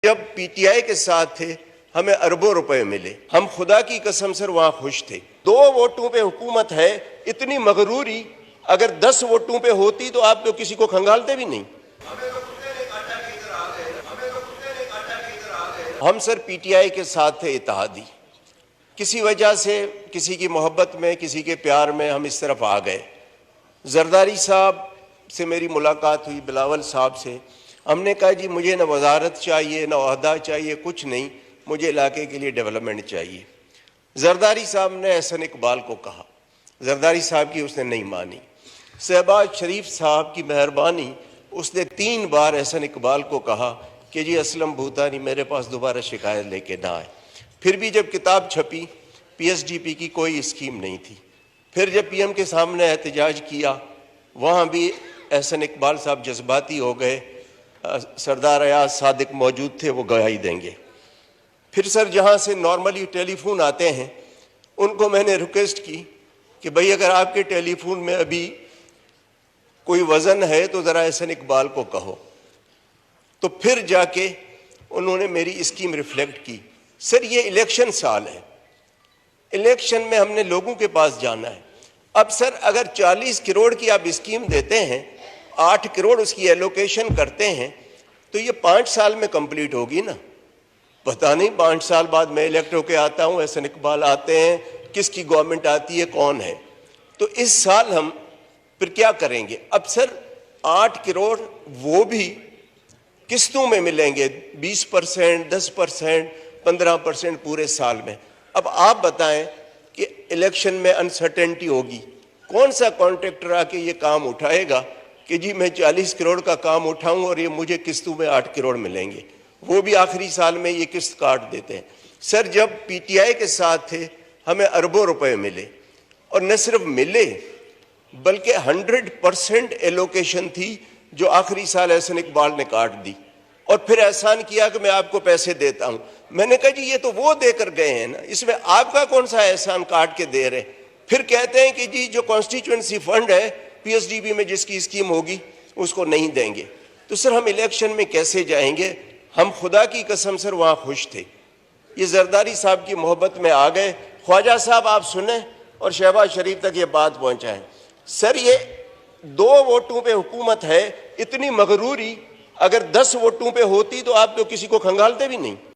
जब पीटीआई के साथ थे हमें अरबों रुपए मिले, हम खुदा की कसम सर वहां खुश थे। 2 वोटों पे हुकूमत है, इतनी मगरूरी अगर 10 वोटों पे होती तो आप तो किसी को खंगालते भी नहीं। हम सर पीटीआई के साथ थे इत्तेहादी, किसी वजह से किसी की मोहब्बत में किसी के प्यार में हम इस तरफ आ गए। जरदारी साहब से मेरी मुलाकात हुई, बिलावल साहब से। हमने कहा जी मुझे ना वजारत चाहिए ना ओहदा चाहिए, कुछ नहीं, मुझे इलाके के लिए डेवलपमेंट चाहिए। जरदारी साहब ने एहसन इकबाल को कहा, जरदारी साहब की उसने नहीं मानी। शहबाज शरीफ साहब की मेहरबानी, उसने 3 बार एहसन इकबाल को कहा कि जी असलम भूतानी मेरे पास दोबारा शिकायत लेके ना आए। फिर भी जब किताब छपी, पीएसडीपी की कोई स्कीम नहीं थी। फिर जब पीएम के सामने एहतजाज किया, वहाँ भी एहसन इकबाल साहब जज्बाती हो गए। सरदार अयाज सादिक मौजूद थे, वो गवाही देंगे। फिर सर जहाँ से नॉर्मली टेलीफोन आते हैं, उनको मैंने रिक्वेस्ट की कि भाई अगर आपके टेलीफोन में अभी कोई वज़न है तो ज़रा एहसन इकबाल को कहो। तो फिर जाके उन्होंने मेरी स्कीम रिफ्लेक्ट की। सर ये इलेक्शन साल है, इलेक्शन में हमने लोगों के पास जाना है। अब सर अगर 40 करोड़ की आप स्कीम देते हैं, 8 करोड़ उसकी एलोकेशन करते हैं, तो ये 5 साल में कंप्लीट होगी ना। पता नहीं 5 साल बाद मैं इलेक्ट होके आता हूँ, एहसन इकबाल आते हैं, किसकी गवर्नमेंट आती है, कौन है। तो इस साल हम फिर क्या करेंगे। अब सर 8 करोड़ वो भी किस्तों में मिलेंगे, 20%, 10%, 15% पूरे साल में। अब आप बताएं कि इलेक्शन में अनसर्टेनिटी होगी, कौन सा कॉन्ट्रैक्टर आके ये काम उठाएगा कि जी मैं 40 करोड़ का काम उठाऊं और ये मुझे किस्तों में 8 करोड़ मिलेंगे, वो भी आखिरी साल में ये किस्त काट देते हैं। सर जब पीटीआई के साथ थे हमें अरबों रुपए मिले, और न सिर्फ मिले बल्कि 100% एलोकेशन थी जो आखिरी साल एहसन इकबाल ने काट दी। और फिर एहसान किया कि मैं आपको पैसे देता हूं। मैंने कहा जी ये तो वो देकर गए हैं ना, इसमें आपका कौन सा एहसान काट के दे रहे। फिर कहते हैं कि जी जो कॉन्स्टिट्यूएंसी फंड है पीएसडीबी में जिसकी स्कीम होगी उसको नहीं देंगे। तो सर हम इलेक्शन में कैसे जाएंगे। हम खुदा की कसम सर वहां खुश थे, ये जरदारी साहब की मोहब्बत में आ गए। ख्वाजा साहब आप सुने और शहबाज शरीफ तक ये बात पहुंचाएं। सर ये 2 वोटों पे हुकूमत है, इतनी मगरूरी अगर 10 वोटों पे होती तो आप तो किसी को खंगालते भी नहीं।